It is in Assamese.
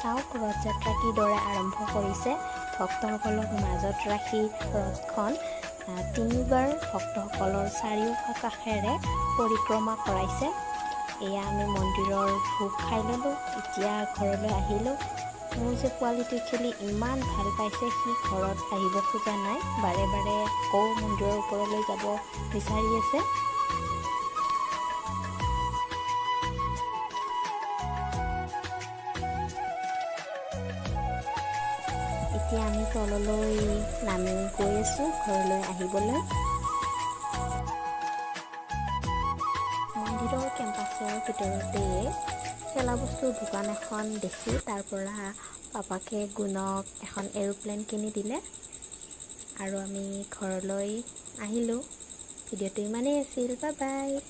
চাওক ৰথযাত্ৰা কিদৰে আৰম্ভ কৰিছে। ভক্তসকলক মাজত ৰাখি ৰথখন তিনিবাৰ ভক্তসকলৰ চাৰিওকাষেৰে পৰিক্ৰমা কৰাইছে। এয়া আমি মন্দিৰৰ ভোগ খাই ল'লোঁ। এতিয়া ঘৰলৈ আহিলোঁ। মোৰ যে পোৱালিটো খেলি ইমান ভাল পাইছে, সি ঘৰত আহিব খোজা নাই, বাৰে বাৰে আকৌ মন্দিৰৰ ওপৰলৈ যাব বিচাৰি আছে। এতিয়া আমি তললৈ নামি গৈ আছোঁ ঘৰলৈ আহিবলৈ। মন্দিৰৰ কেম্পাছৰ ভিতৰতে খেলা বস্তুৰ দোকান এখন দেখি তাৰ পৰা পাপাকে গুণক এখন এৰোপ্লেন কিনি দিলে আৰু আমি ঘৰলৈ আহিলোঁ। ভিডিঅ'টো ইমানেই আছিল। Bye bye.